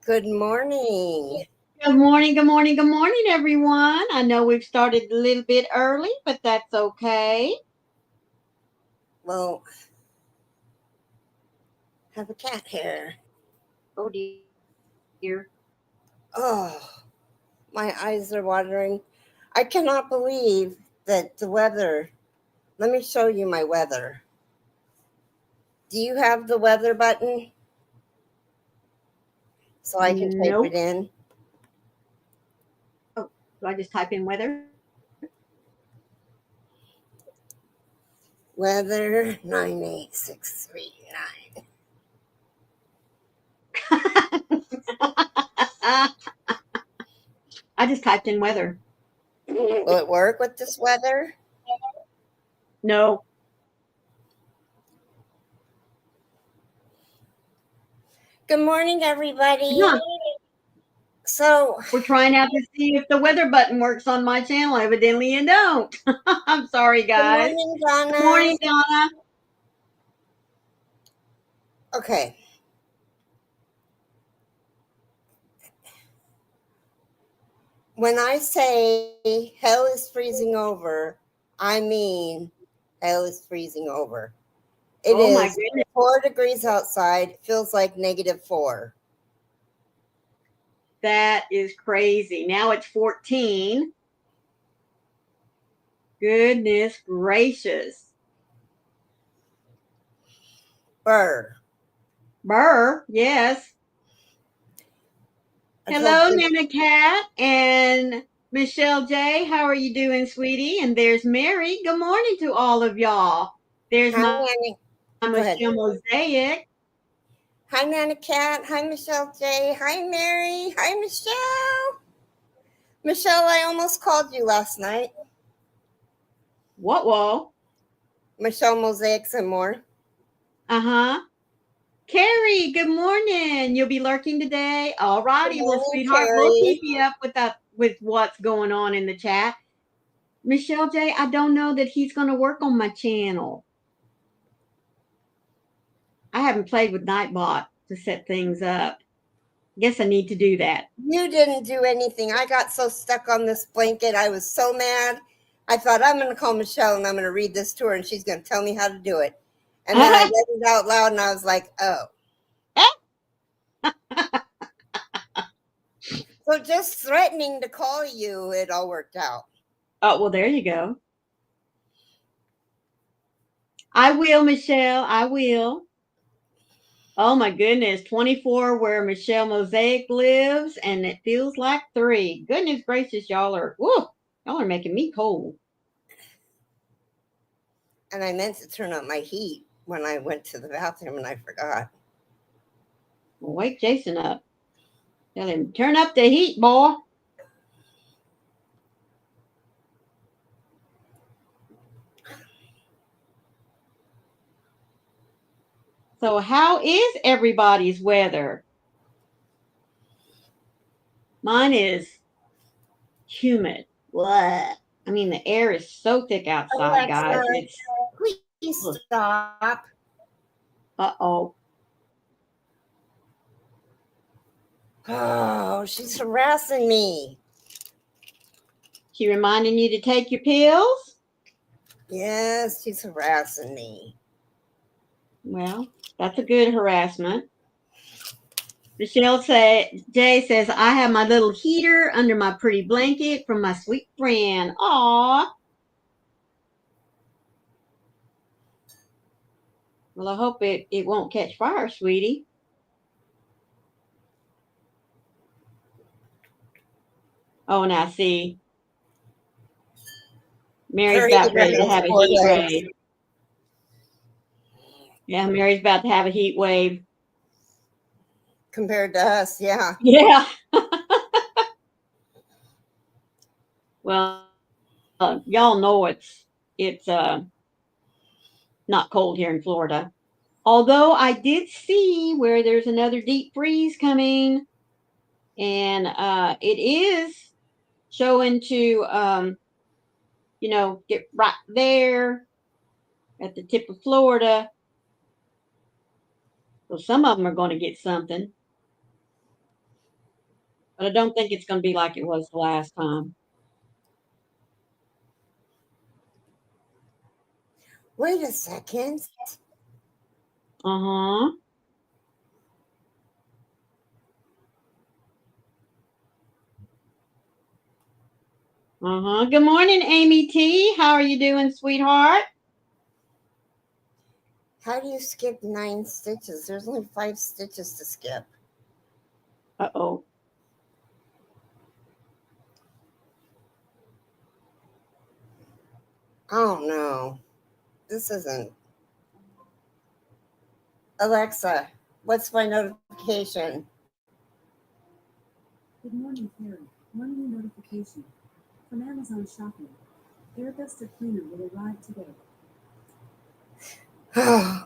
Good morning. Good morning, good morning, good morning, everyone. I know we've started a little bit early, but that's okay. Well, have a cat hair. Oh dear. Oh, my eyes are watering. I cannot believe that the weather. Let me show you my weather. Do you have the weather button so I can type it Nope. in? Oh, do I just type in weather? Weather 98639. I just typed in weather. Will it work with this weather? No. Good morning, everybody. Huh. So, We're trying out to see if the weather button works on my channel. Evidently, it don't. I'm sorry, good guys. morning, Good Donna. morning, Donna. Okay, when I say hell is freezing over, I mean hell is freezing over. It Oh my is goodness, 4 degrees outside. It feels like -4. that is crazy. Now it's 14. Goodness gracious. Burr. Burr, yes. I told Hello, you. Nana Cat and Michelle J. How are you doing, sweetie? And there's Mary. Good morning to all of y'all. There's Hi, my Nana. Michelle Go ahead. Mosaic. Hi, Nana Cat. Hi, Michelle J. Hi, Mary. Hi, Michelle. Michelle, I almost called you last night. What, whoa? Michelle Mosaics and more. Uh-huh. Carrie, good morning. You'll be lurking today. All Good righty. Well, morning, sweetheart, we'll Carrie. keep you up with what's going on in the chat. Michelle J., I don't know that he's going to work on my channel. I haven't played with Nightbot to set things up. Guess I need to do that. You didn't do anything. I got so stuck on this blanket. I was so mad. I thought I'm going to call Michelle and I'm going to read this to her and she's going to tell me how to do it. And then I read it out loud and I was like, oh. So just threatening to call you, it all worked out. Oh, well, there you go. I will, Michelle. I will. Oh my goodness, 24 where Michelle Mosaic lives, and it feels like 3. Goodness gracious, y'all are making me cold. And I meant to turn up my heat when I went to the bathroom and I forgot. Well, wake Jason up. Tell him, turn up the heat, boy. So, how is everybody's weather? Mine is humid. What? I mean, the air is so thick outside, Alexa, guys. It's, please stop. uh-oh. Oh, she's harassing me. She reminding you to take your pills? Yes, she's harassing me. Well, that's a good harassment. Jay says, I have my little heater under my pretty blanket from my sweet friend. Aw. Well, I hope it won't catch fire, sweetie. Oh, now see, Mary's Her about heater ready to has have a 4 heat legs. wave. Yeah, Mary's about to have a heat wave. Compared to us, yeah. Yeah. Well, y'all know it's not cold here in Florida. Although I did see where there's another deep freeze coming, and it is showing to get right there at the tip of Florida. So some of them are going to get something. but I don't think it's going to be like it was the last time. Wait a second. Uh-huh. Uh-huh. Good morning, Amy T. How are you doing, sweetheart? How do you skip 9 stitches? There's only 5 stitches to skip. Uh-oh. Oh no. This isn't. Alexa, what's my notification? Good morning, Carrie. Morning notification from Amazon Shopping. Airbuster cleaner will arrive today.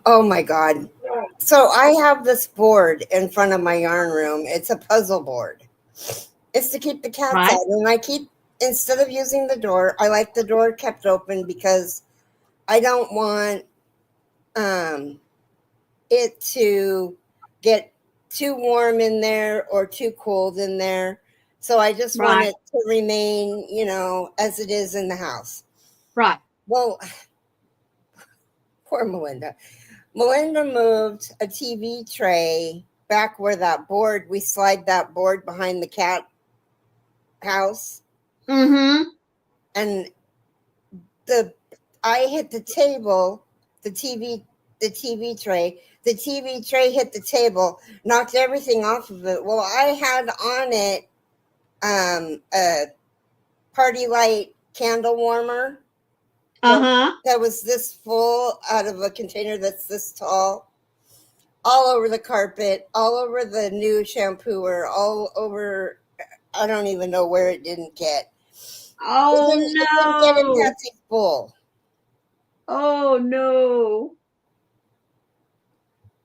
Oh my God. So I have this board in front of my yarn room. It's a puzzle board. It's to keep the cats Right. out. And instead of using the door, I like the door kept open because I don't want it to get too warm in there or too cold in there. So I just want Right. it to remain, as it is in the house. Right. Well, poor Melinda. Melinda moved a TV tray back where we slide that board behind the cat house. Mm-hmm. And I hit the table, the TV tray. The TV tray hit the table, knocked everything off of it. Well, I had on it a party light candle warmer Uh-huh. that was this full out of a container that's this tall, all over the carpet, all over the new shampooer, all over. I don't even know where it didn't get. It didn't get in Oh Patsy's bowl. no. Oh no.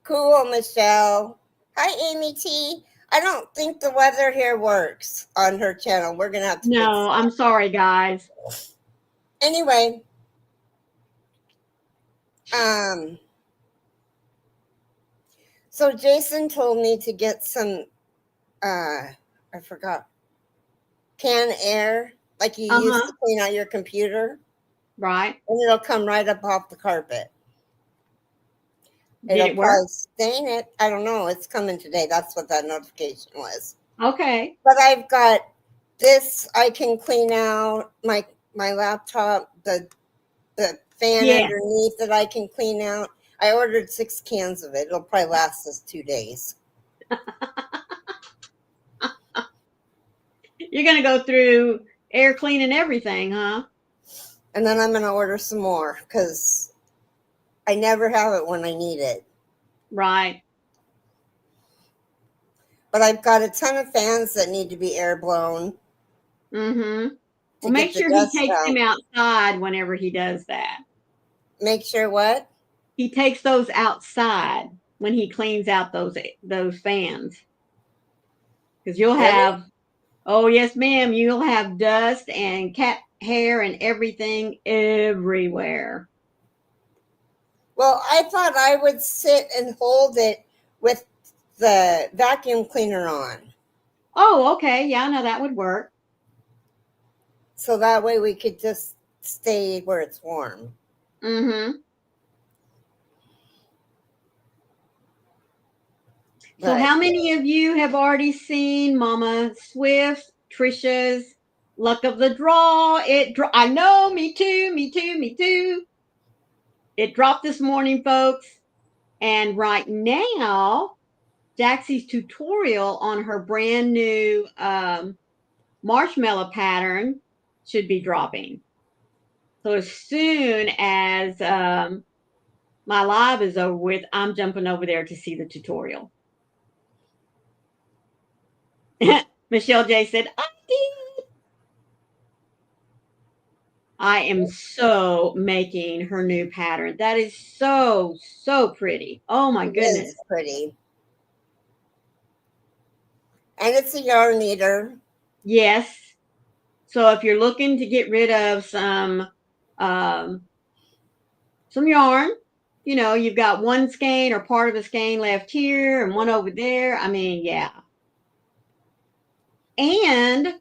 Cool, Michelle. Hi, Amy T. I don't think the weather here works on her channel. We're gonna have to fix No, I'm sorry, guys. it. Anyway, so Jason told me to get some I forgot, can air, like you use Uh-huh. to clean out your computer, Right. and it'll come right up off the carpet. Did It'll it work? probably stain it. I don't know. It's coming today. That's what that notification was. Okay. But I've got this. I can clean out my laptop. The fan Yeah. underneath that I can clean out. I ordered 6 cans of it. It'll probably last us 2 days. You're gonna go through air cleaning everything, huh? And then I'm going to order some more because I never have it when I need it. Right. But I've got a ton of fans that need to be air blown Mm-hmm. to Well, make get the sure he dust takes them out. outside whenever he does that. Make sure what? He takes those outside when he cleans out those fans. Because you'll Really? have, oh yes, ma'am, you'll have dust and cat hair and everything everywhere. Well, I thought I would sit and hold it with the vacuum cleaner on. Oh, okay. Yeah, no, that would work. So that way we could just stay where it's warm. Mm-hmm. So But how many of you have already seen Mama Swift, Trisha's Luck of the Draw? I know, me too, me too, me too. It dropped this morning, folks. And right now, Jaxie's tutorial on her brand new marshmallow pattern should be dropping. So as soon as my live is over with, I'm jumping over there to see the tutorial. Michelle J said, I did. I am so making her new pattern. That is so, so pretty. Oh my it goodness. is pretty. And it's a yarn eater. Yes. So if you're looking to get rid of some yarn, you've got one skein or part of a skein left here and one over there. I mean, yeah. And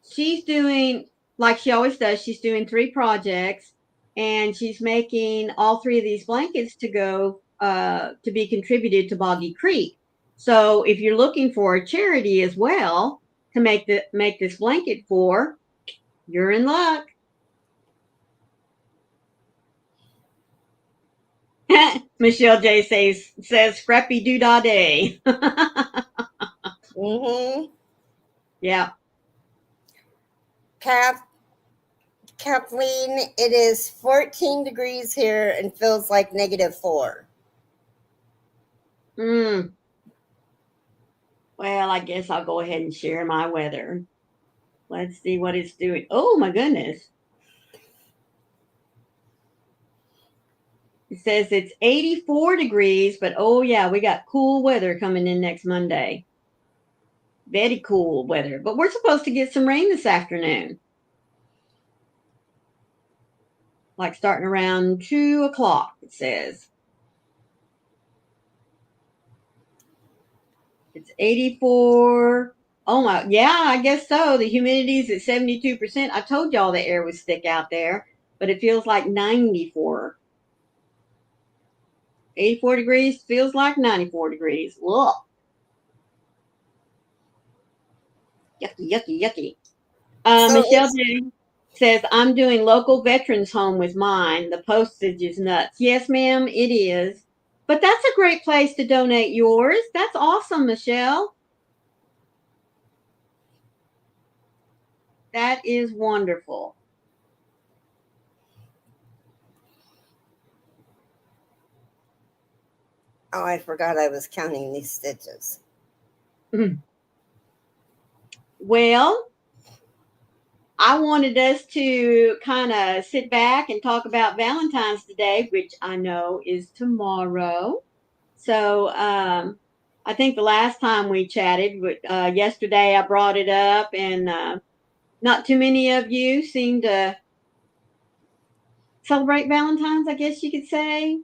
she's doing, like she always does, she's doing 3 projects, and she's making all 3 of these blankets to go to be contributed to Boggy Creek. So if you're looking for a charity as well to make this blanket for, you're in luck. Michelle J says Scrappy Doodah Day. Mm-hmm. Yeah. Kathleen, it is 14 degrees here and feels like -4. Well, I guess I'll go ahead and share my weather. Let's see what it's doing. Oh my goodness. It says it's 84 degrees, but oh yeah, we got cool weather coming in next Monday. Very cool weather. But we're supposed to get some rain this afternoon. Like starting around 2 o'clock, it says. It's 84. Oh my, yeah, I guess so. The humidity's at 72%. I told y'all the air was thick out there, but it feels like 94. 84 degrees feels like 94 degrees. Ugh. Yucky, yucky, yucky. So Michelle J says, I'm doing local veterans home with mine. The postage is nuts. Yes, ma'am, it is. But that's a great place to donate yours. That's awesome, Michelle. That is wonderful. oh, I forgot I was counting these stitches. Well, I wanted us to kind of sit back and talk about Valentine's Day, which I know is tomorrow. So I think the last time we chatted, yesterday I brought it up, and not too many of you seem to celebrate Valentine's, I guess you could say.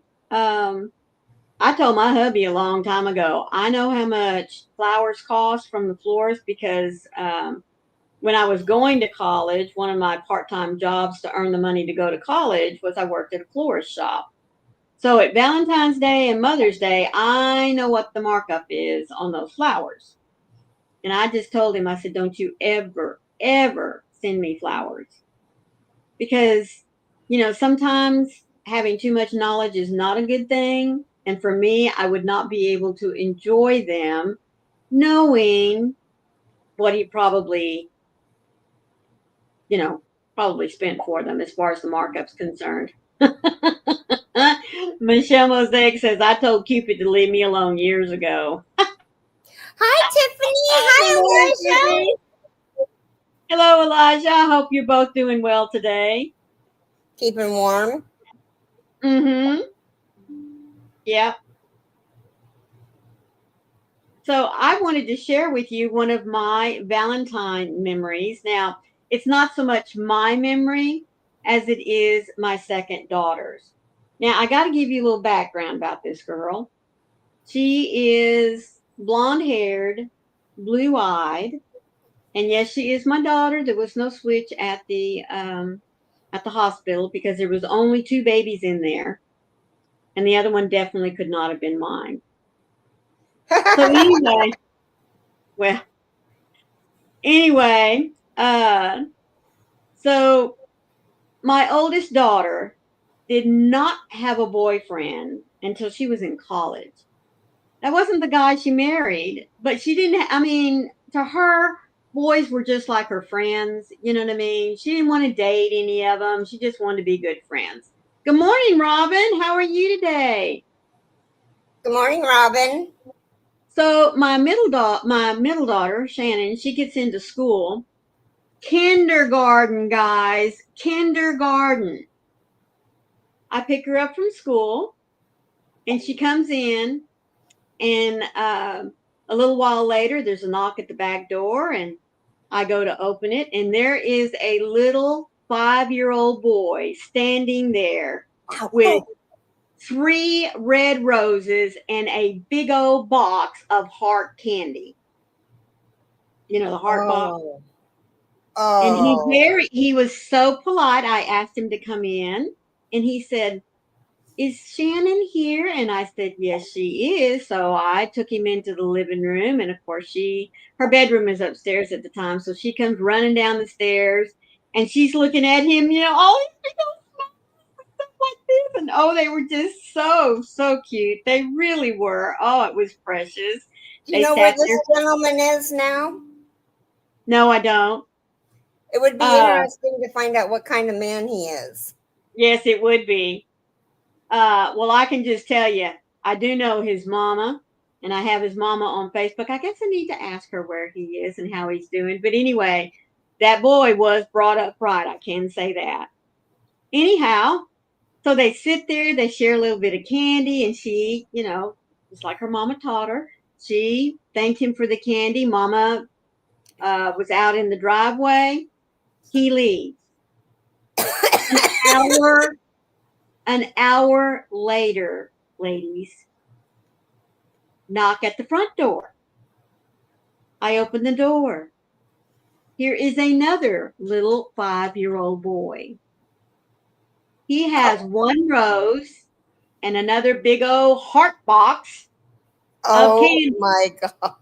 I told my hubby a long time ago, I know how much flowers cost from the florist because when I was going to college, one of my part-time jobs to earn the money to go to college was I worked at a florist shop. So at Valentine's Day and Mother's Day, I know what the markup is on those flowers. And I just told him, I said, don't you ever, ever send me flowers. Because, sometimes having too much knowledge is not a good thing. And for me, I would not be able to enjoy them knowing what he probably spent for them as far as the markup's concerned. Michelle Mosaic says, I told Cupid to leave me alone years ago. Hi, Tiffany. Hi, Elijah. Hello, Elijah. I hope you're both doing well today. Keeping warm. Mm-hmm. Yeah. So I wanted to share with you one of my Valentine memories. Now, it's not so much my memory as it is my second daughter's. Now, I got to give you a little background about this girl. She is blonde-haired, blue-eyed, and yes, she is my daughter. There was no switch at the hospital because there was only 2 babies in there, and the other one definitely could not have been mine. So anyway, so my oldest daughter did not have a boyfriend until she was in college. That wasn't the guy she married, but she didn't, to her, boys were just like her friends. You know what I mean? She didn't want to date any of them. She just wanted to be good friends. Good morning, Robin. How are you today? Good morning, Robin. So my middle daughter, Shannon, she gets into school. Kindergarten, guys. Kindergarten. I pick her up from school, and she comes in, and a little while later, there's a knock at the back door, and I go to open it, and there is a little 5-year-old boy standing there with 3 red roses and a big old box of heart candy. the heart box. Oh. And he was so polite. I asked him to come in, and he said, "Is Shannon here?" And I said, "Yes, she is." So I took him into the living room, and of course her bedroom is upstairs at the time, so she comes running down the stairs, and she's looking at him, all these big old smiles and stuff like this, and they were just so cute. They really were. Oh, it was precious. Do you They know where sat this there. gentleman is now? No, I don't. It would be interesting to find out what kind of man he is. Yes, it would be. Well, I can just tell you, I do know his mama, and I have his mama on Facebook. I guess I need to ask her where he is and how he's doing. But anyway, that boy was brought up right. I can say that. Anyhow, so they sit there, they share a little bit of candy, and she, just like her mama taught her, she thanked him for the candy. Mama was out in the driveway. He leaves. An hour later, ladies, knock at the front door. I open the door. Here is another little 5-year-old boy. He has one rose and another big old heart box of candy. My God.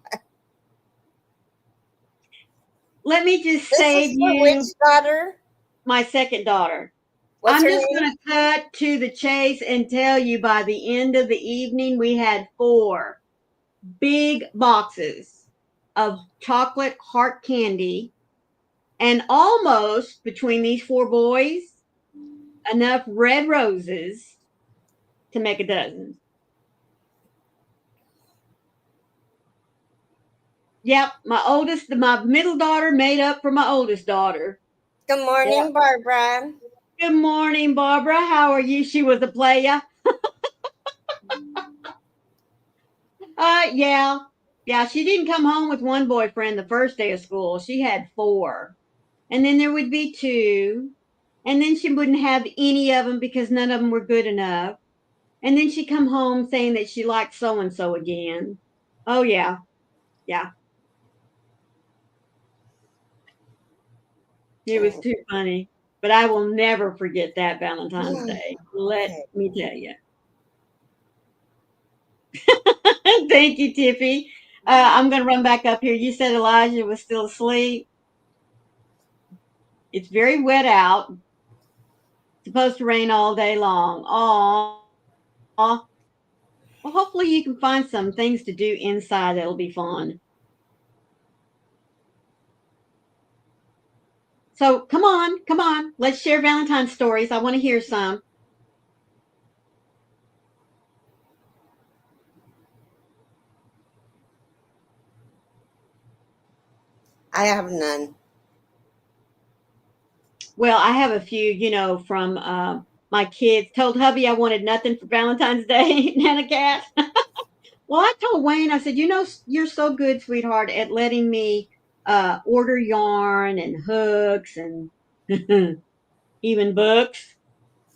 Let me just This save is for you which daughter? my second daughter. What's I'm her just name? going to cut to the chase and tell you by the end of the evening, we had 4 big boxes of chocolate heart candy, and almost between these 4 boys, enough red roses to make a dozen. Yep, my middle daughter made up for my oldest daughter. Good morning, Yep. Barbara. Good morning, Barbara. How are you? She was a playa. Yeah. Yeah, she didn't come home with one boyfriend the first day of school. She had 4. And then there would be 2. And then she wouldn't have any of them because none of them were good enough. And then she'd come home saying that she liked so-and-so again. Oh, yeah. Yeah. It was too funny. But I will never forget that Valentine's Day. Let me tell you. Thank you, Tiffy. I'm going to run back up here. You said Elijah was still asleep. It's very wet out. It's supposed to rain all day long. Aw. Well, hopefully you can find some things to do inside that'll be fun. So come on. Let's share Valentine's stories. I want to hear some. I have none. Well, I have a few, from my kids. Told hubby I wanted nothing for Valentine's Day, Nana Cat. Well, I told Wayne, I said, you're so good, sweetheart, at letting me order yarn and hooks and even books.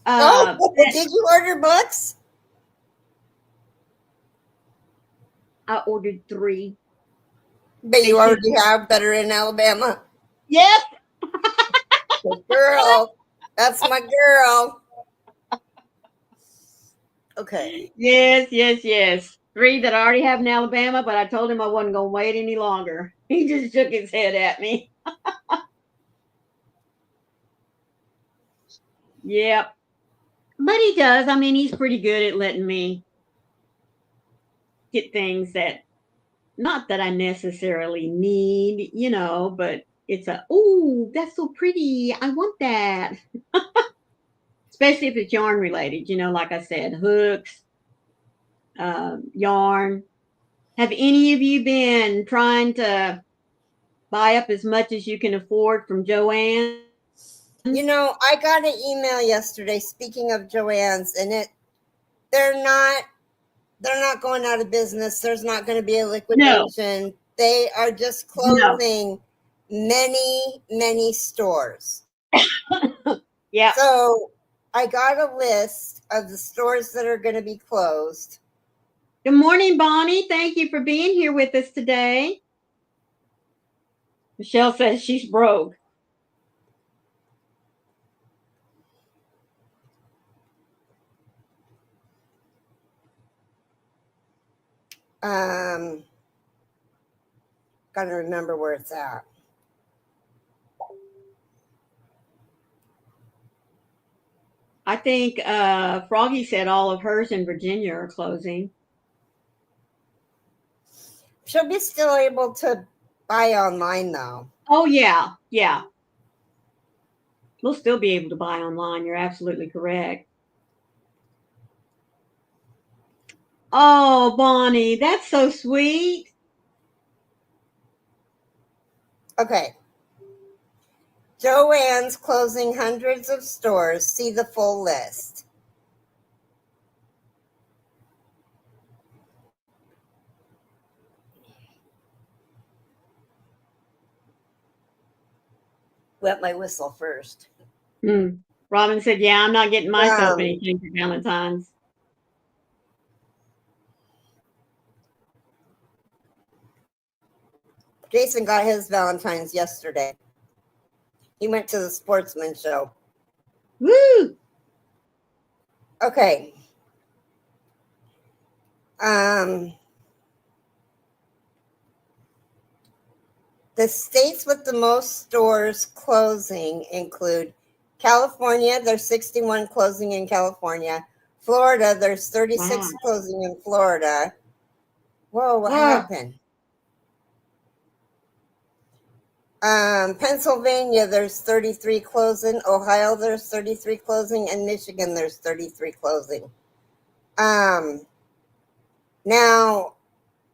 Did you order books? I ordered 3. But you already have that are in Alabama. Yep. Good girl. That's my girl. Okay. Yes. 3 that I already have in Alabama, but I told him I wasn't going to wait any longer. He just shook his head at me. Yep. But he does. I mean, he's pretty good at letting me get things that, not that I necessarily need, but it's oh, that's so pretty. I want that. Especially if it's yarn related, like I said, hooks, yarn. Have any of you been trying to buy up as much as you can afford from Joanne? I got an email yesterday, speaking of Joann's, and they're not going out of business. There's not going to be a liquidation. No. They are just closing many stores. Yeah. So I got a list of the stores that are going to be closed. Good morning, Bonnie. Thank you for being here with us today. Michelle says she's broke. Gotta remember where it's at. I think Froggy said all of hers in Virginia are closing. She'll be still able to buy online though. Oh, yeah. Yeah. We'll still be able to buy online. You're absolutely correct. Oh, Bonnie, that's so sweet. Okay. Joann's closing hundreds of stores. See the full list. Wet my whistle first. Robin said, yeah, I'm not getting myself anything for Valentine's. Jason got his Valentine's yesterday. He went to the sportsman show. Woo! Okay. The states with the most stores closing include California, there's 61 closing in California. Florida, there's 36 closing in Florida. Whoa, what happened? Pennsylvania, there's 33 closing. Ohio, there's 33 closing. And Michigan, there's 33 closing. Now,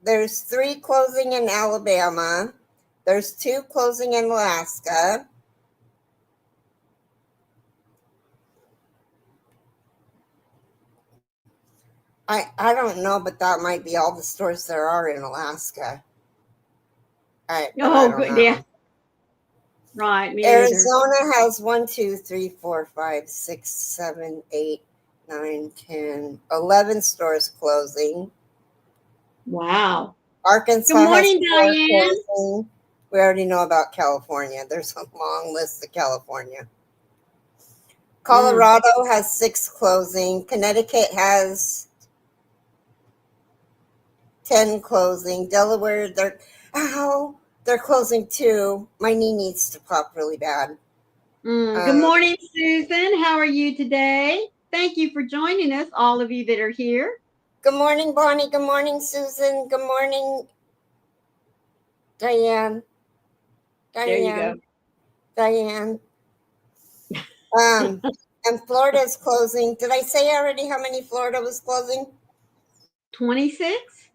there's 3 closing in Alabama. There's 2 closing in Alaska. I don't know, but that might be all the stores there are in Alaska. Oh, good. Yeah. Right. Me Arizona either. has 1, 2, 3, 4, 5, 6, 7, 8, 9, 10, 11 stores closing. Wow. Arkansas Good morning, has 4 Diane. closing. We already know about California. There's a long list of California. Colorado has 6 closing. Connecticut has 10 closing. Delaware, they're closing too. My knee needs to pop really bad. Good morning, Susan. How are you today? Thank you for joining us, all of you that are here. Good morning, Bonnie. Good morning, Susan. Good morning, Diane. There you go. Diane. And Florida is closing. Did I say already how many Florida was closing? 26?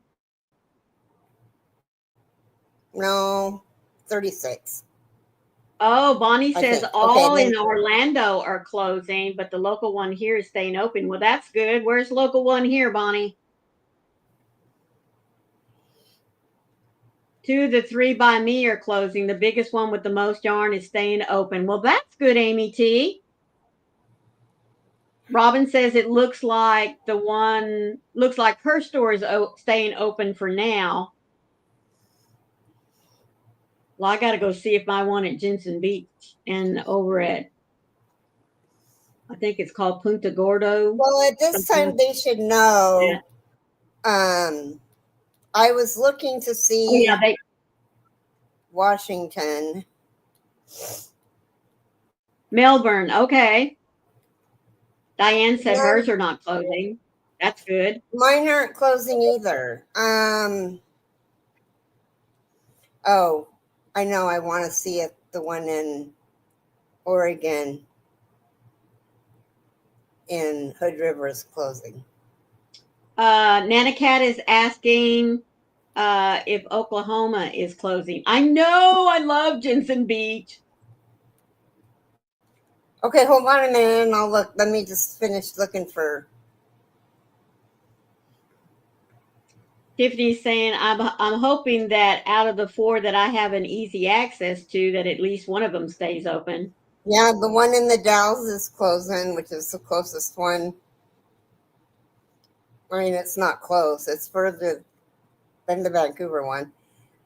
No, 36. Oh, Bonnie says all in Orlando are closing, but the local one here is staying open. Well, that's good. Where's local one here, Bonnie? 2 of the 3 by me are closing. The biggest one with the most yarn is staying open. Well, that's good, Amy T. Robin says it looks like her store is staying open for now. Well, I got to go see if my one at Jensen Beach and over at, I think it's called Punta Gordo. Well, at this time they should know. Yeah. I was looking to see Washington. Melbourne, okay. Diane said hers are not closing. That's good. Mine aren't closing either. Oh, I know. I want to see if the one in Oregon in Hood River is closing. Nana Cat is asking if Oklahoma is closing. I know. I love Jensen Beach. Okay, hold on a minute and I'll look. Let me just finish looking for. Tiffany's saying, I'm hoping that out of the 4 that I have an easy access to, that at least one of them stays open. Yeah, the one in the Dalles is closing, which is the closest one. I mean, it's not close. It's further than the Vancouver one.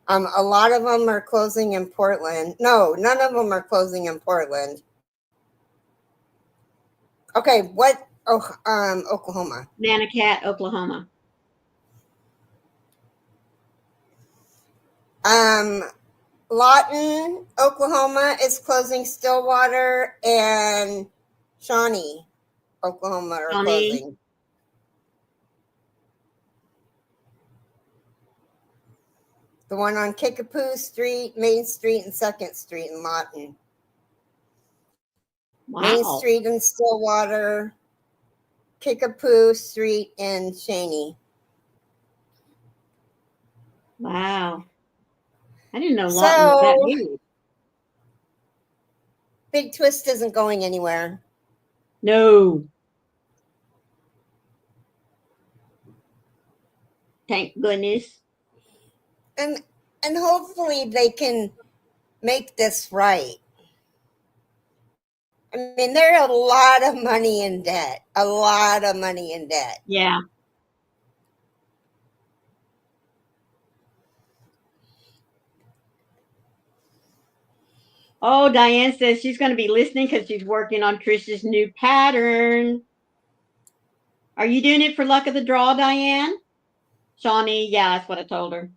A lot of them are closing in Portland. No, none of them are closing in Portland. Okay, what? Oh, Oklahoma. Nanacat, Oklahoma. Lawton, Oklahoma is closing. Stillwater and Shawnee, Oklahoma are Shawnee. closing. The one on Kickapoo Street, Main Street, and 2nd Street in Lawton. Wow. Main Street in Stillwater, Kickapoo Street in Cheney. Wow. I didn't know Lawton was that big. Big Twist isn't going anywhere. No. Thank goodness. And hopefully they can make this right. I mean, there are a lot of money in debt. A lot of money in debt. Yeah. Oh, Diane says she's going to be listening because she's working on Trish's new pattern. Are you doing it for luck of the draw, Diane? Shawnee, yeah, that's what I told her.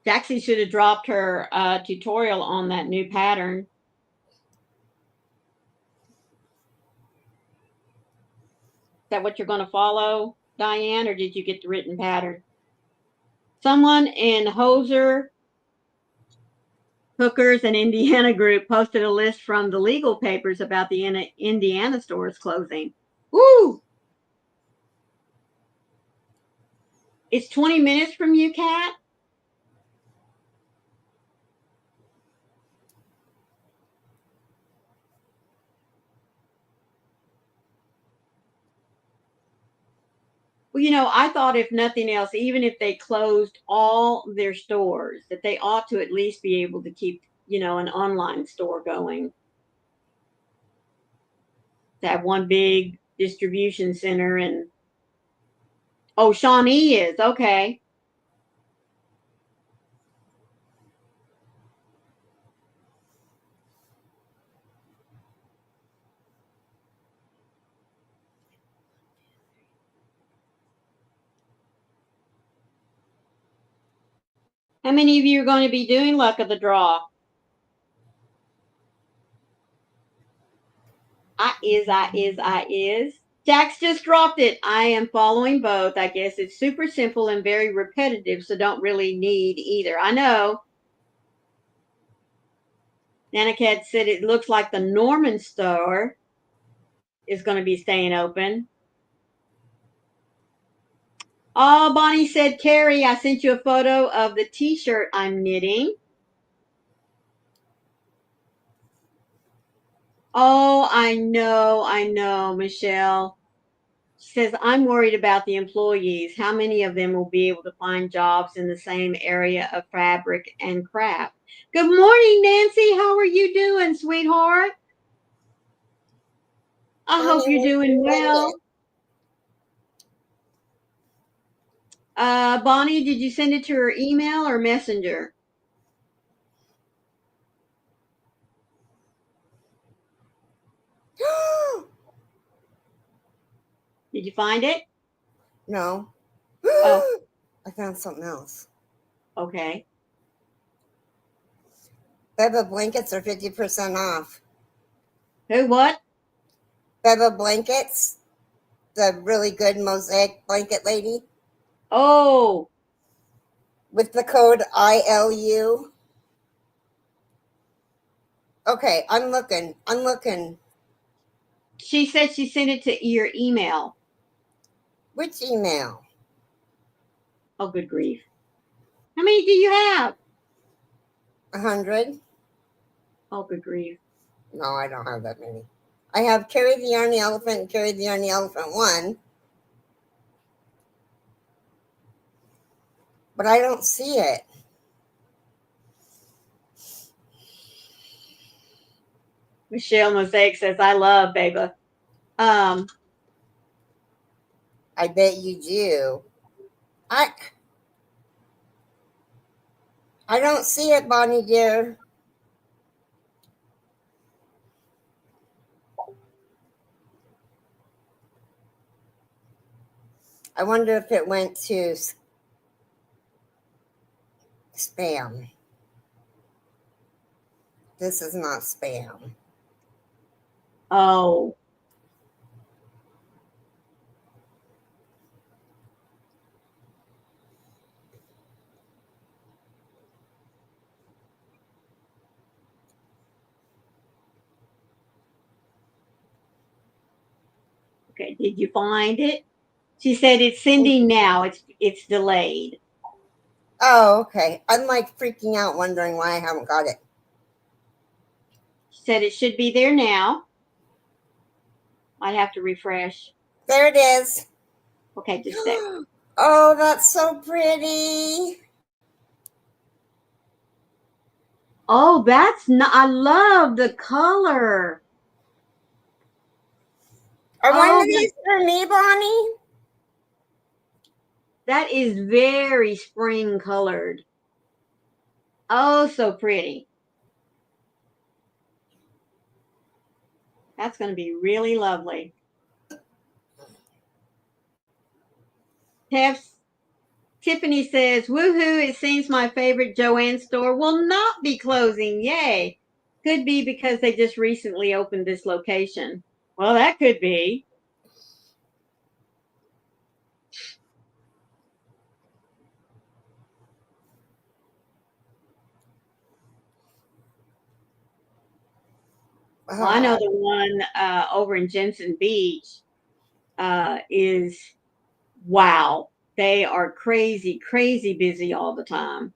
Jaxie should have dropped her tutorial on that new pattern. Is that what you're going to follow, Diane, or did you get the written pattern? Someone in Hoser Hookers and Indiana group posted a list from the legal papers about the Indiana stores closing. Woo! It's 20 minutes from you, Kat? Well, you know, I thought if nothing else, even if they closed all their stores, that they ought to at least be able to keep, you know, an online store going. To have one big distribution center and oh, Shawnee is okay. How many of you are going to be doing luck of the draw? I is. Jax just dropped it. I am following both. I guess it's super simple and very repetitive, so don't really need either. I know. Nanacat said it looks like the Norman store is going to be staying open. Oh, Bonnie said, Carrie, I sent you a photo of the t-shirt I'm knitting. Oh, I know, Michelle. She says, I'm worried about the employees. How many of them will be able to find jobs in the same area of fabric and craft? Good morning, Nancy. How are you doing, sweetheart? I hope you're doing well. Bonnie, did you send it to her email or messenger? Did you find it? No. Oh, I found something else. okay. Beba blankets are 50% off. Who, what? Beba blankets, the really good mosaic blanket lady. Oh. With the code ILU. Okay, I'm looking. She said she sent it to your email. Which email? Oh, good grief. How many do you have? 100. Oh, good grief. No, I don't have that many. I have Carry the Yarny Elephant and Carry the Yarny Elephant 1. But I don't see it. Michelle Mosaic says, I love Baba. I bet you do. I don't see it, Bonnie dear. I wonder if it went to spam. This is not spam. Oh. Okay, did you find it? She said it's sending now. It's delayed. Oh, okay. I'm like freaking out, wondering why I haven't got it. She said it should be there now. I'd have to refresh. There it is. Okay, just a sec. Oh, that's so pretty. Oh, that's not. I love the color. Are one Oh, of these for me, Bonnie? that is very spring colored. Oh, so pretty. That's going to be really lovely. Tiffany says, woohoo, it seems my favorite Joann store will not be closing. Yay. Could be because they just recently opened this location. Well, that could be. Well, I know the one over in Jensen Beach is, wow. They are crazy, crazy busy all the time.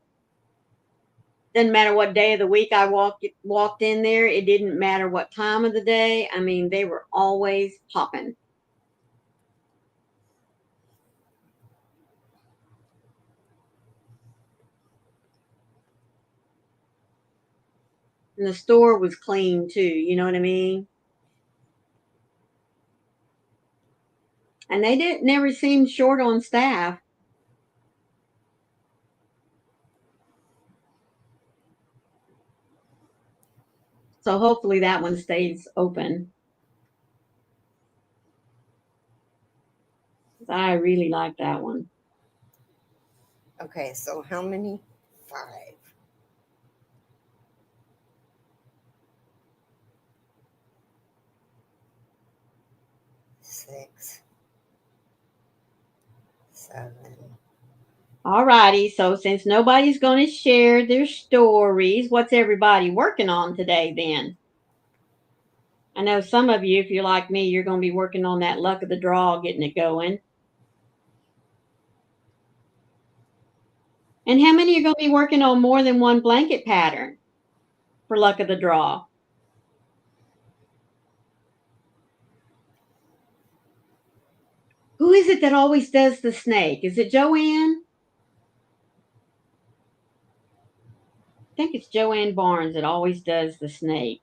Doesn't matter what day of the week I walked in there. It didn't matter what time of the day. I mean, they were always popping. And the store was clean too. You know what I mean? And they never seemed short on staff. So hopefully that one stays open. I really like that one. Okay, so how many? 5. 6, 7. All righty. So since nobody's going to share their stories, what's everybody working on today then? I know some of you, if you're like me, you're going to be working on that luck of the draw, getting it going. And how many are going to be working on more than one blanket pattern for luck of the draw? Who is it that always does the snake? Is it Joann? I think it's Joann Barnes that always does the snake,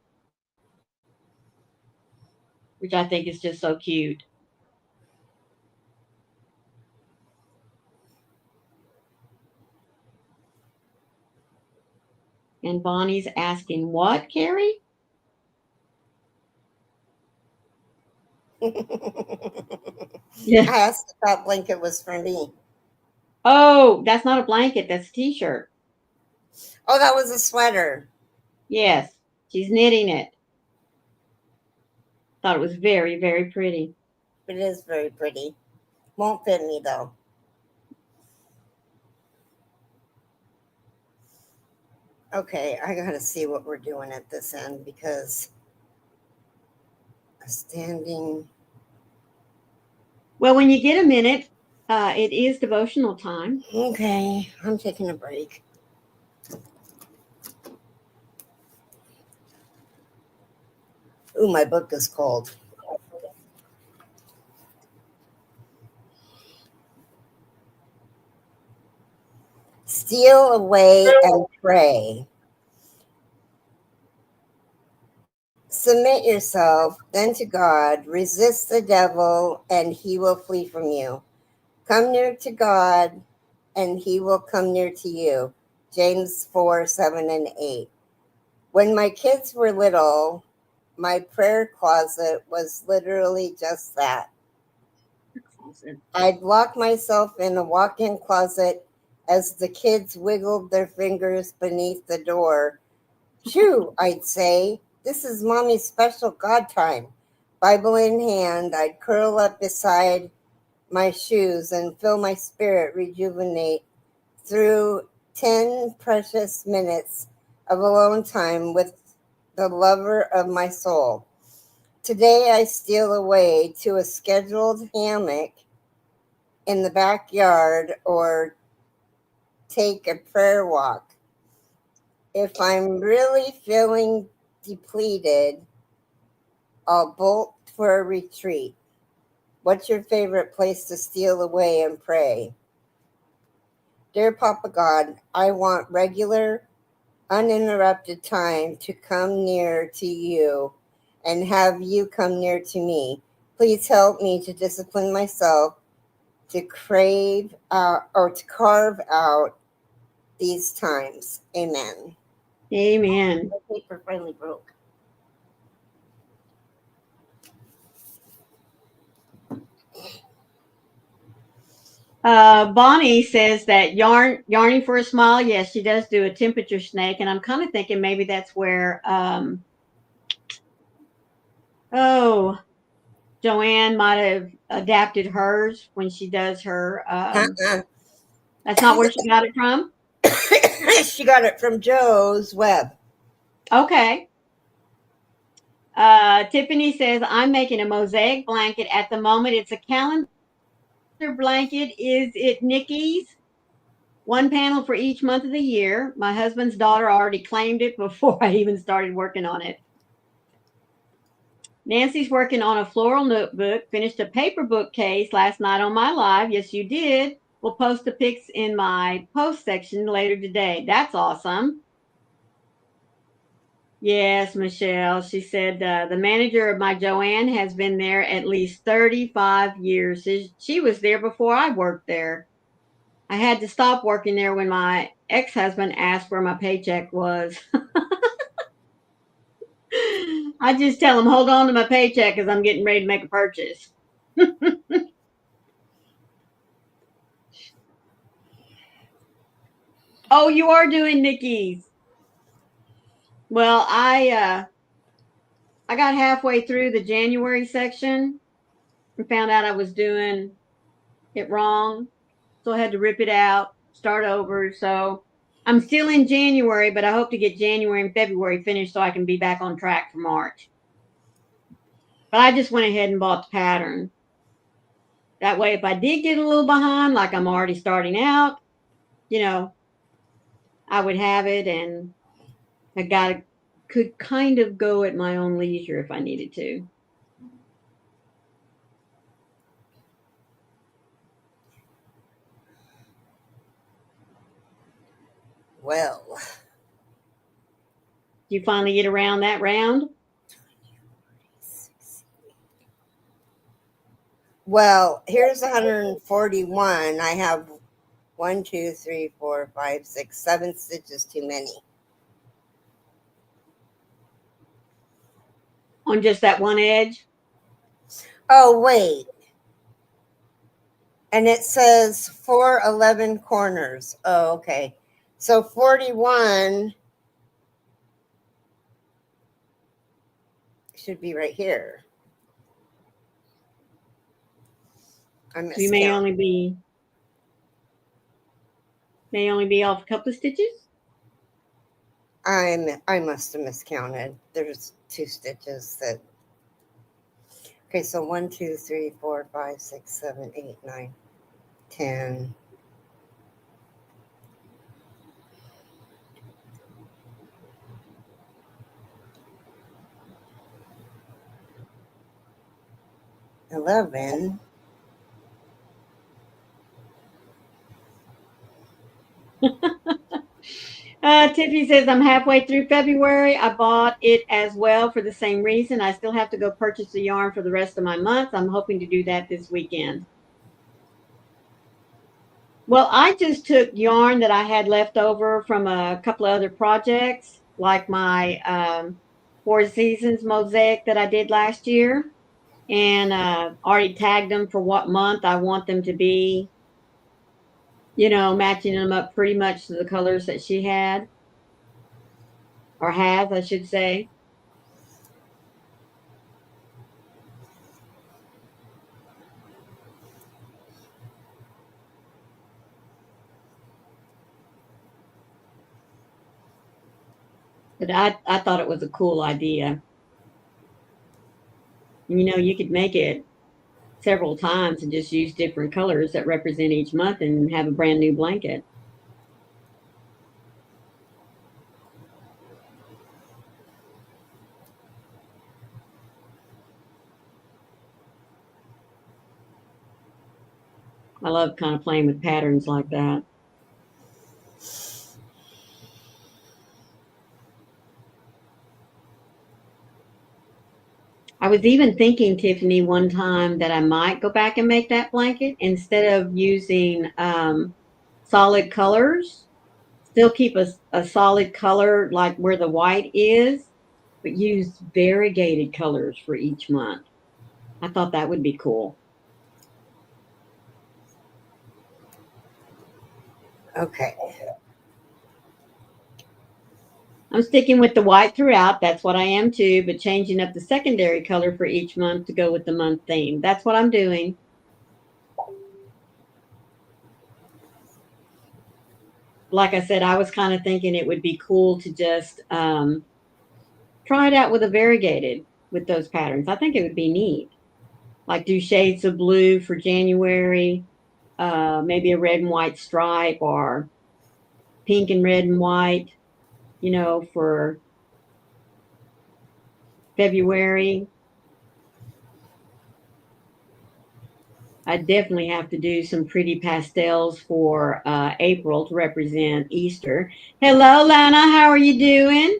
which I think is just so cute. And Bonnie's asking, what, Carrie? Yeah. I asked if that blanket was for me. Oh, that's not a blanket. That's a t-shirt. Oh, that was a sweater. Yes, she's knitting it. Thought it was very, very pretty. It is very pretty. Won't fit me though. Okay, I gotta see what we're doing at this end because a standing. Well, when you get a minute, it is devotional time. Okay, I'm taking a break. Ooh, my book is cold. Steal away and pray. Submit yourself then to God. Resist the devil, and he will flee from you. Come near to God, and he will come near to you. James 4, 7, and 8. When my kids were little, my prayer closet was literally just that. I'd lock myself in a walk in closet as the kids wiggled their fingers beneath the door. Phew, I'd say, this is mommy's special God time. Bible in hand, I'd curl up beside my shoes and feel my spirit rejuvenate through 10 precious minutes of alone time with the lover of my soul. Today I steal away to a scheduled hammock in the backyard or take a prayer walk. If I'm really feeling depleted, I'll bolt for a retreat. What's your favorite place to steal away and pray? Dear Papa God, I want regular, uninterrupted time to come near to you and have you come near to me. Please help me to discipline myself to crave or to carve out these times. Amen. Amen. My paper finally broke. Bonnie says that yarning for a smile. Yes, she does do a temperature snake, and I'm kind of thinking maybe that's where Joanne might have adapted hers when she does her. That's not where she got it from. She got it from Joe's web. Okay. Tiffany says I'm making a mosaic blanket at the moment. It's a calendar blanket. Is it Nikki's? One panel for each month of the year. My husband's daughter already claimed it before I even started working on it. Nancy's working on a floral notebook, finished a paper bookcase last night on my live. Yes, you did. We'll post the pics in my post section later today. That's awesome. Yes, Michelle. She said the manager of my Joanne has been there at least 35 years. She was there before I worked there. I had to stop working there when my ex-husband asked where my paycheck was. I just tell him, hold on to my paycheck because I'm getting ready to make a purchase. Oh, you are doing Nikki's. Well, I got halfway through the January section and found out I was doing it wrong. So I had to rip it out, start over. So I'm still in January, but I hope to get January and February finished so I can be back on track for March. But I just went ahead and bought the pattern. That way, if I did get a little behind, like I'm already starting out, I would have it and could kind of go at my own leisure if I needed to. Well, You finally get around that round? here's 141. I have 1, 2, 3, 4, 5, 6, 7 stitches too many. On just that one edge? Oh, wait. And it says 411 corners. Oh, okay. So 41 should be right here. I So you may miscounted. only be off a couple of stitches? I must have miscounted. There's 2 stitches that. Okay, so 1, 2, 3, 4, 5, 6, 7, 8, 9, 10. 11. Tiffany says, I'm halfway through February. I bought it as well for the same reason. I still have to go purchase the yarn for the rest of my month. I'm hoping to do that this weekend. Well, I just took yarn that I had left over from a couple of other projects, like my Four Seasons mosaic that I did last year, and already tagged them for what month I want them to be, matching them up pretty much to the colors that she had, or has, I should say. But I thought it was a cool idea. You could make it several times and just use different colors that represent each month and have a brand new blanket. I love kind of playing with patterns like that. I was even thinking, Tiffany, one time that I might go back and make that blanket instead of using solid colors. Still keep a solid color like where the white is, but use variegated colors for each month. I thought that would be cool. Okay. I'm sticking with the white throughout. That's what I am too, but changing up the secondary color for each month to go with the month theme. That's what I'm doing. Like I said, I was kind of thinking it would be cool to just try it out with a variegated with those patterns. I think it would be neat. Like do shades of blue for January, maybe a red and white stripe, or pink and red and white, for February. I definitely have to do some pretty pastels for April to represent Easter. Hello, Lana. How are you doing?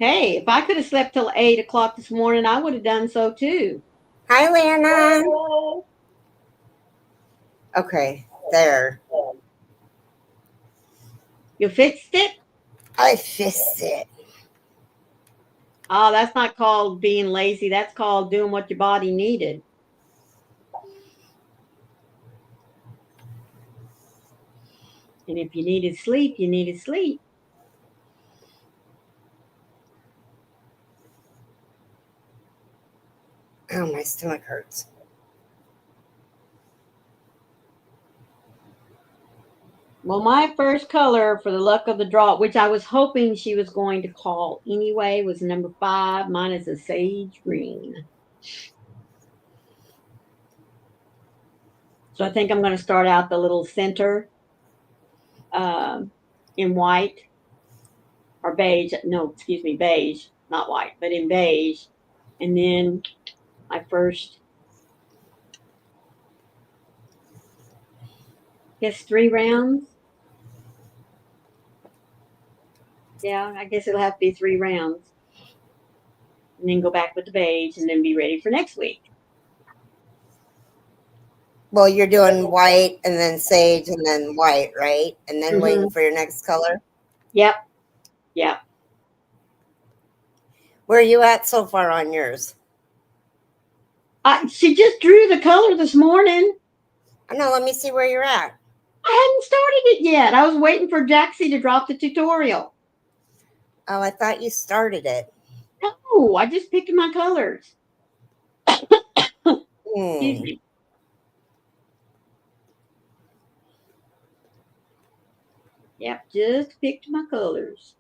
Hey, if I could have slept till 8 o'clock this morning, I would have done so too. Hi, Lana. Okay, there. You fixed it? I fixed it. Oh, that's not called being lazy. That's called doing what your body needed. And if you needed sleep, you needed sleep. Oh, my stomach hurts. Well, my first color for the luck of the draw, which I was hoping she was going to call anyway, was number 5. Mine is a sage green. So I think I'm going to start out the little center in white or beige. No, excuse me, beige, not white, but in beige. And then my first, guess 3 rounds. Yeah, I guess it'll have to be 3 rounds. And then go back with the beige and then be ready for next week. Well, you're doing white and then sage and then white, right? And then waiting Mm-hmm. for your next color. Yep. Yep. Where are you at so far on yours? She just drew the color this morning. I know. Let me see where you're at. I hadn't started it yet. I was waiting for Jaxie to drop the tutorial. Oh, I thought you started it. No, I just picked my colors. Excuse me. Yep, just picked my colors.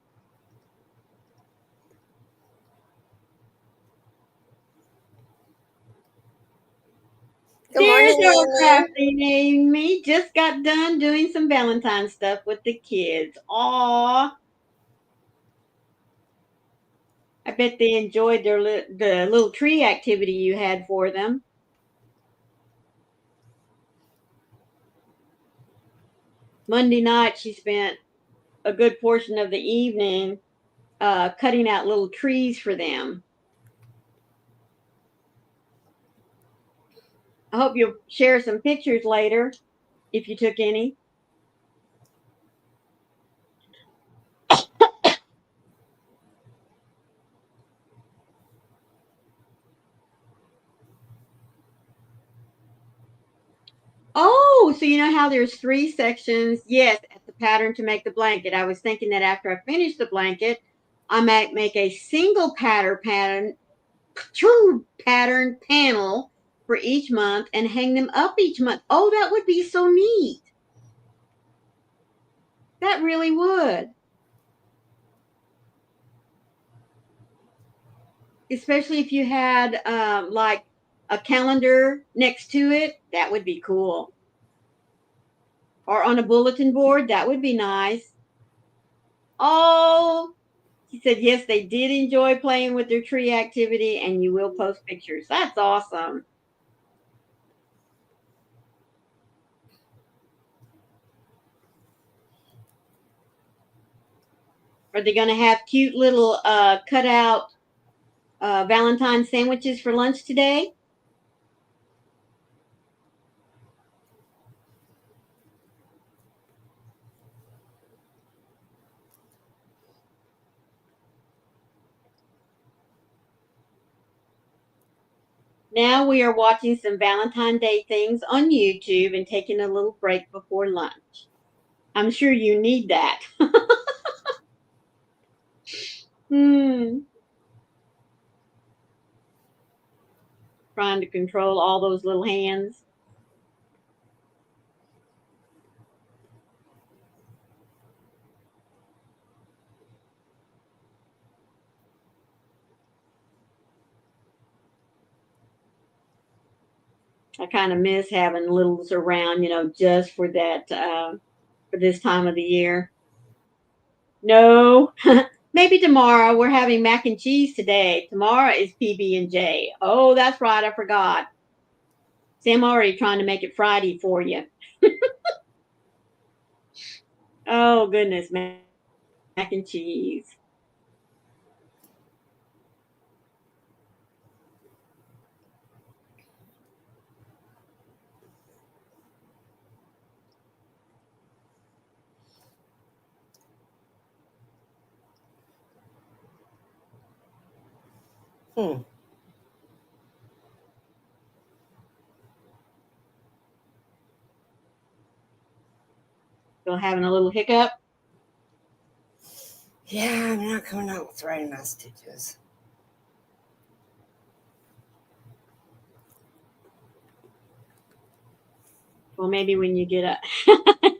Good There's morning, our Amy. crafting Amy. Just got done doing some Valentine stuff with the kids. Aw. I bet they enjoyed the little tree activity you had for them. Monday night, she spent a good portion of the evening cutting out little trees for them. I hope you'll share some pictures later if you took any. Oh, so you know how there's 3 sections? Yes, at the pattern to make the blanket. I was thinking that after I finish the blanket, I might make a single pattern panel for each month and hang them up each month. Oh, that would be so neat. That really would. Especially if you had like a calendar next to it, that would be cool. Or on a bulletin board, that would be nice. Oh, he said, yes, they did enjoy playing with their tree activity, and you will post pictures. That's awesome. Are they going to have cute little cutout Valentine sandwiches for lunch today? Now we are watching some Valentine Day things on YouTube and taking a little break before lunch. I'm sure you need that. Trying to control all those little hands. I kind of miss having littles around, just for that, for this time of the year. No, maybe tomorrow. We're having mac and cheese today. Tomorrow is PB&J. Oh, that's right. I forgot. See, I'm already trying to make it Friday for you. Oh, goodness, mac and cheese. Hmm. Still having a little hiccup? Yeah, I'm not coming out with writing messages. Well, maybe when you get a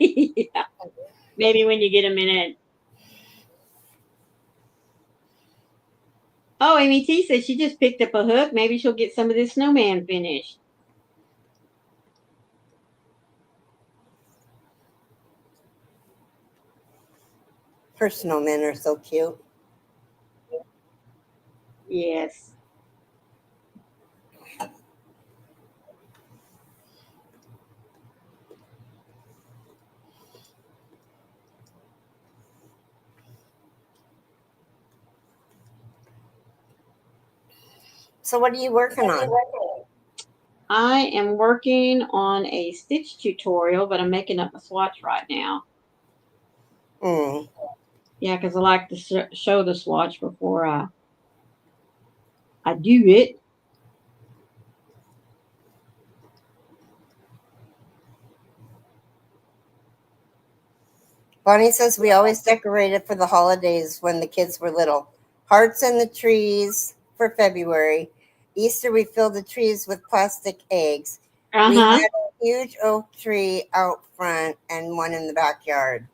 yeah, maybe when you get a minute. Oh, Amy T says she just picked up a hook. Maybe she'll get some of this snowman finished. Her snowmen are so cute. Yes. So what are you working on? I am working on a stitch tutorial, but I'm making up a swatch right now. Hmm. Yeah, because I like to show the swatch before I do it. Bonnie says we always decorated for the holidays when the kids were little. Hearts in the trees for February. Easter, we filled the trees with plastic eggs. We Uh-huh. had a huge oak tree out front and one in the backyard.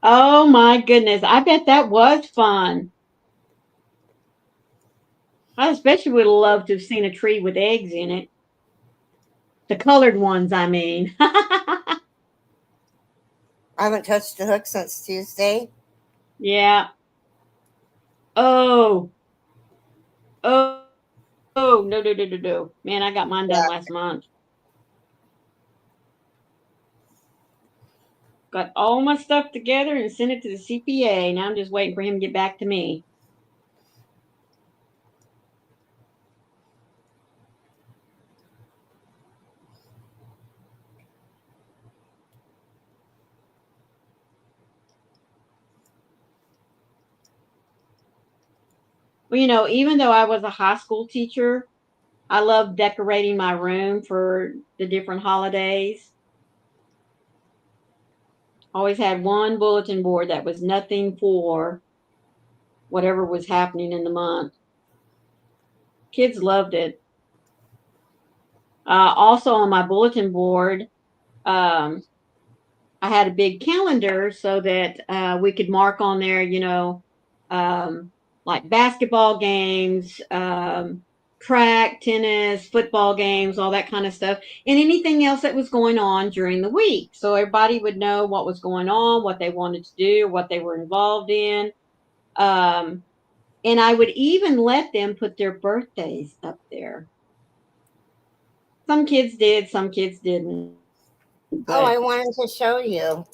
Oh my goodness. I bet that was fun. I especially would have loved to have seen a tree with eggs in it. The colored ones, I mean. I haven't touched a hook since Tuesday. Yeah. Oh. Oh. Oh, no, no, no, no, no. Man, I got mine done Yeah. last month. Got all my stuff together and sent it to the CPA. Now I'm just waiting for him to get back to me. Well, even though I was a high school teacher, I love decorating my room for the different holidays. Always had one bulletin board that was nothing for whatever was happening in the month. Kids loved it. Also on my bulletin board, I had a big calendar so that we could mark on there, like basketball games, track, tennis, football games, all that kind of stuff, and anything else that was going on during the week. So everybody would know what was going on, what they wanted to do, what they were involved in. And I would even let them put their birthdays up there. Some kids did, some kids didn't. Oh, I wanted to show you.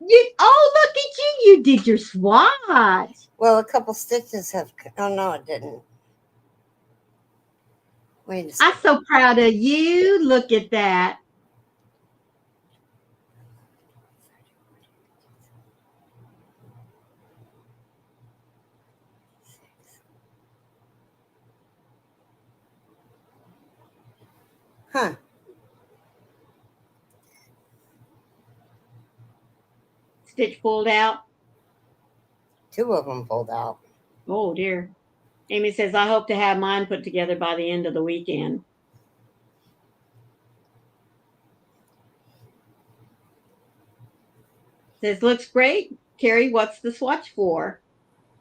Look at you. You did your swatch. Well, a couple stitches have. Oh, no, it didn't. Wait a second. I'm so proud of you. Look at that. Huh. Stitch pulled out. 2 of them pulled out. Oh, dear. Amy says, I hope to have mine put together by the end of the weekend. Says, looks great. Carrie, what's the swatch for?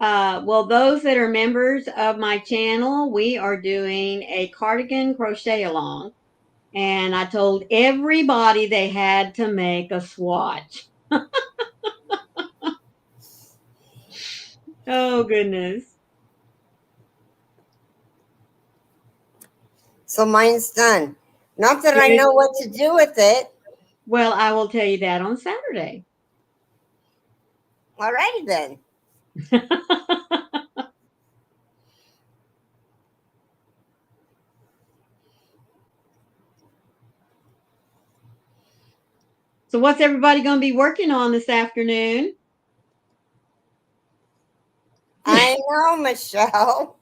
Well, those that are members of my channel, we are doing a cardigan crochet along. And I told everybody they had to make a swatch. Oh, goodness. So mine's done. Not that I know what to do with it. Well, I will tell you that on Saturday. All righty then. So what's everybody going to be working on this afternoon? I know, Michelle.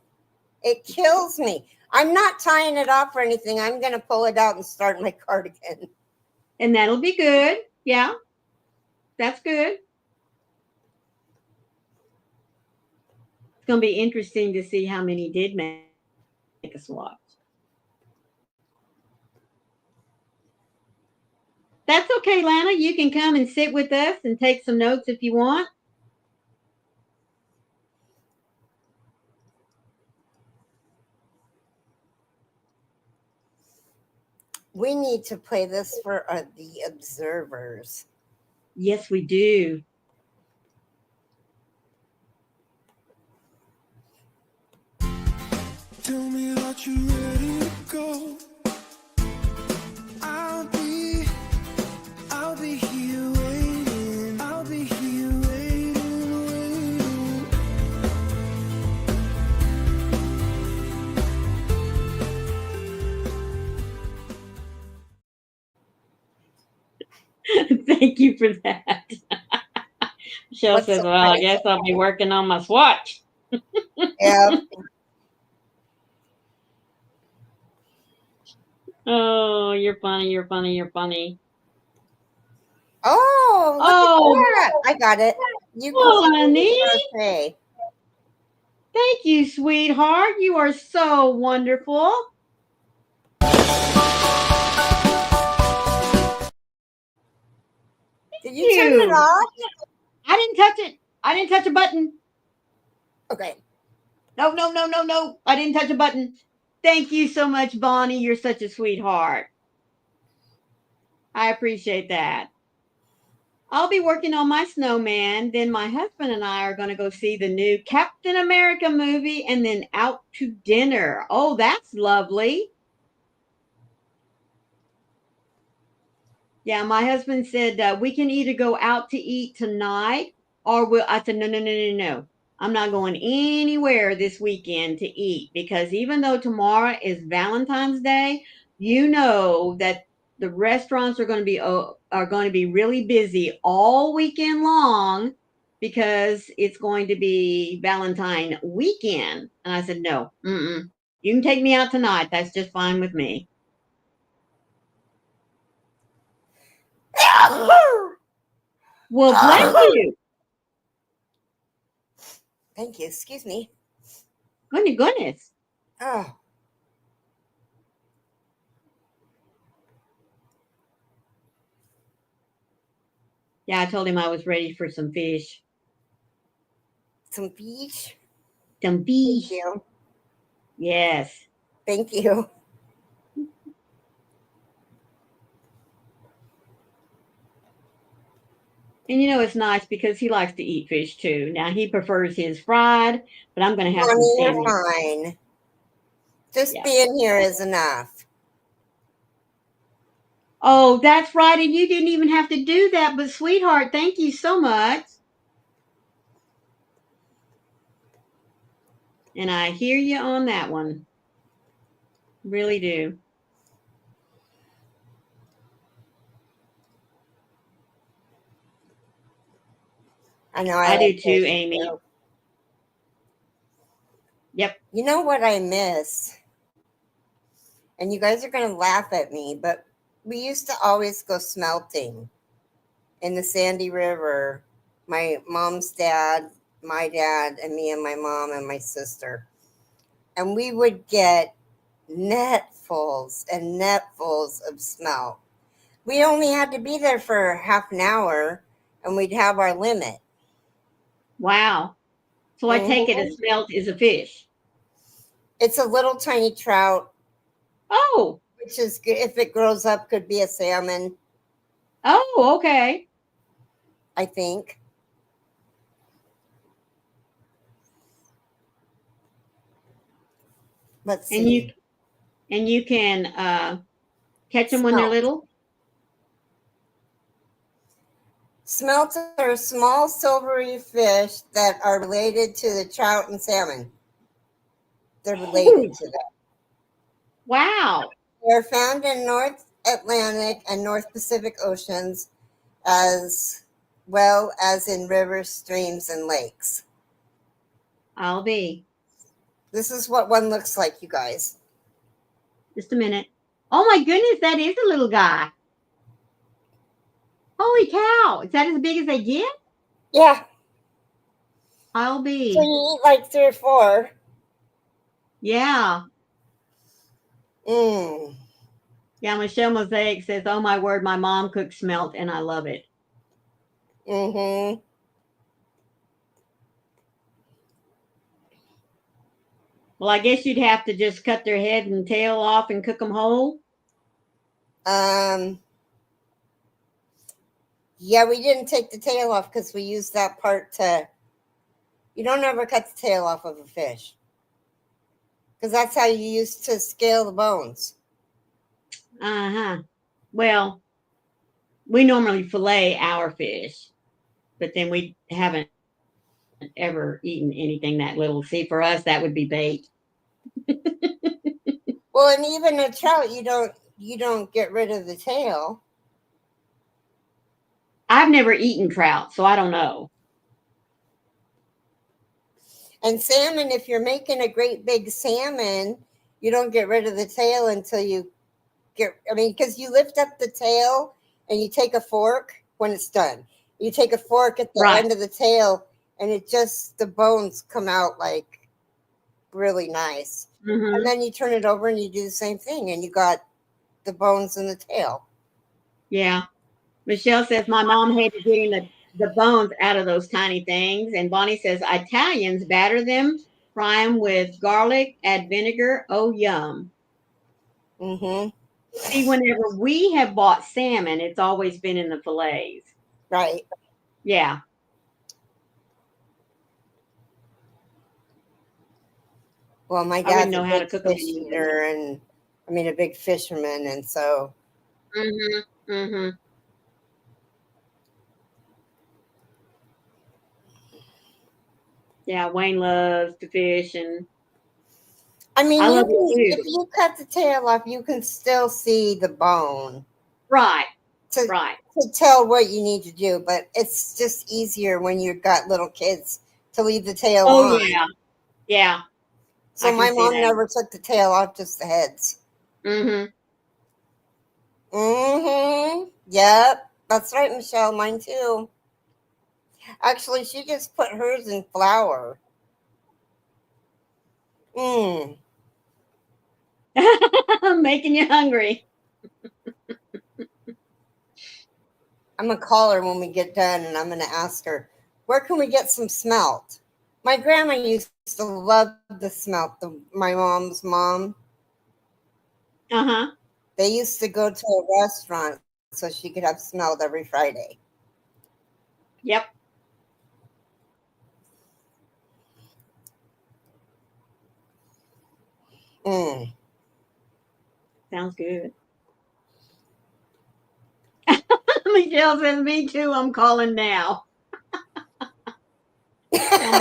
It kills me. I'm not tying it off or anything. I'm going to pull it out and start my cardigan. And that'll be good. Yeah, that's good. It's going to be interesting to see how many did make a swatch. That's okay, Lana. You can come and sit with us and take some notes if you want. We need to play this for the observers. Yes, we do. Tell me that you're ready to go. I'll be here waiting. I'll be here waiting. Thank you for that. Michelle What's says, so well, I funny? guess I'll be working on my swatch. Yeah. Oh, you're funny. You're funny. You're funny. Oh, look at that. I got it. You can honey. crochet. Thank you, sweetheart. You are so wonderful. Did you turn it off? I didn't touch it. I didn't touch a button. Okay. No. I didn't touch a button. Thank you so much, Bonnie. You're such a sweetheart. I appreciate that. I'll be working on my snowman. Then my husband and I are going to go see the new Captain America movie and then out to dinner. Oh, that's lovely. Yeah, my husband said we can either go out to eat tonight or we'll. I said no. I'm not going anywhere this weekend to eat because even though tomorrow is Valentine's Day, you know that the restaurants are going to be really busy all weekend long because it's going to be Valentine weekend. And I said no. You can take me out tonight. That's just fine with me. Well, bless you. Thank you. Excuse me. Goodness. Oh, Yeah, I told him I was ready for some fish. some fish. Some Thank fish. you. Yes. Thank you. And it's nice because he likes to eat fish too. Now he prefers his fried, but I'm going to have some Mommy, you're salmon. fine. Just Yeah. being here is enough. Oh, that's right. And you didn't even have to do that, but sweetheart, thank you so much. And I hear you on that one. Really do. I know I I do like too, fish Amy. too. Yep. You know what I miss? And you guys are going to laugh at me, but we used to always go smelting in the Sandy River. My mom's dad, my dad, and me and my mom and my sister. And we would get netfuls and netfuls of smelt. We only had to be there for half an hour and we'd have our limit. Wow. So I take it a Mhm. smelt is a fish. It's a little tiny trout, Oh. which is good. If it grows up, could be a salmon, Oh, okay. I think. Let's And you see. and you can catch them when they're Smelt. little. Smelts are small silvery fish that are related to the trout and salmon. They're related to them. Wow. They are found in North Atlantic and North Pacific oceans as well as in rivers, streams, and lakes. I'll be. This is what one looks like, you guys. Just a minute. Oh my goodness, that is a little guy. Holy cow. Is that as big as they get? Yeah. I'll So be. you eat like 3 or 4. Yeah. Mm. Yeah, Michelle Mosaic says, oh my word, my mom cooks smelt and I love it. Mm-hmm. Well, I guess you'd have to just cut their head and tail off and cook them whole. Yeah, we didn't take the tail off because we used that part to. You don't ever cut the tail off of a fish because that's how you used to scale the bones. Uh-huh. Well, we normally fillet our fish, but then we haven't ever eaten anything that little. See, for us, that would be bait. Well, and even a trout, you don't get rid of the tail. I've never eaten trout, so I don't know. And salmon, if you're making a great big salmon, you don't get rid of the tail until you get. I mean, because you lift up the tail and you take a fork when it's done. You take a fork at the Right. end of the tail, and the bones come out like really nice. And Mm-hmm. then you turn it over and you do the same thing, and you got the bones in the tail. Yeah. Michelle says my mom hated getting the bones out of those tiny things. And Bonnie says Italians batter them, fry them with garlic, add vinegar. Oh, yum. Mm-hmm. See, whenever we have bought salmon, it's always been in the fillets. Right. Yeah. Well, my I wouldn't dad's a know how big to cook them fish any other way. eater, and I mean a big fisherman, and so Mm-hmm. Mm-hmm. Yeah, Wayne loves to fish, and I mean, I you love can, it if too. you cut the tail off, you can still see the bone Right, to right. to tell what you need to do. But it's just easier when you've got little kids to leave the tail Oh on. yeah, yeah. So I can my see mom that. never took the tail off, just the heads. Mm-hmm. Mm-hmm. Yep. That's right, Michelle. Mine too. Actually, she just put hers in flour. Mm. I'm making you hungry. I'm gonna call her when we get done, and I'm gonna ask her, where can we get some smelt? My grandma used to love the smelt. My mom's mom. Uh-huh. They used to go to a restaurant so she could have smelt every Friday. Yep. Mm. Sounds good. Michelle says, me too, I'm calling now. Tell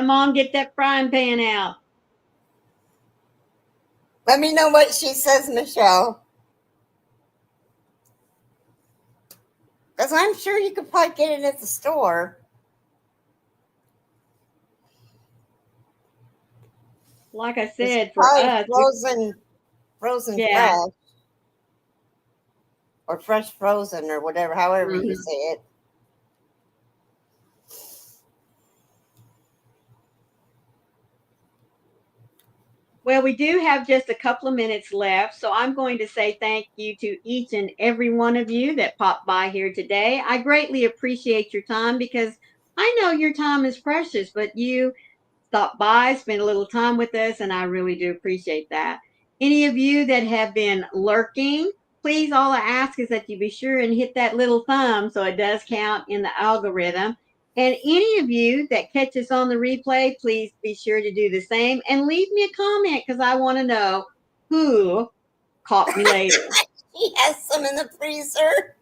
mom to get that frying pan out. Let me know what she says, Michelle. Because I'm sure you could probably get it at the store. Like I It's said, for probably us, frozen yeah. fresh, or fresh frozen, or whatever, however you Mhm. say it. Well, we do have just a couple of minutes left, so I'm going to say thank you to each and every one of you that popped by here today. I greatly appreciate your time because I know your time is precious, but you stop by, spend a little time with us, and I really do appreciate that. Any of you that have been lurking, please, all I ask is that you be sure and hit that little thumb so it does count in the algorithm. And any of you that catch us on the replay, please be sure to do the same and leave me a comment because I want to know who caught me later. She has some in the freezer.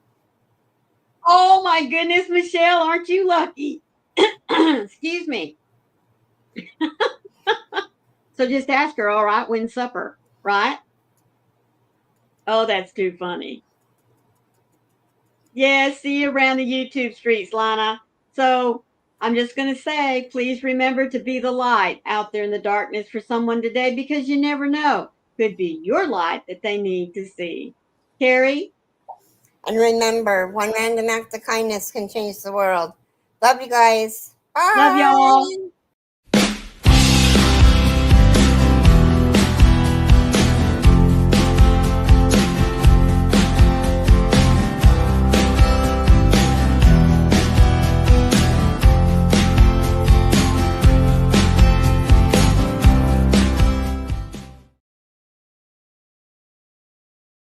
Oh my goodness, Michelle, aren't you lucky? Excuse me. So just ask her, all right, when's supper, right? Oh, that's too funny. Yeah, see you around the YouTube streets, Lana. So I'm just going to say, please remember to be the light out there in the darkness for someone today because you never know. Could be your light that they need to see. Carrie, And remember, one random act of kindness can change the world. Love you guys. love y'all. Bye.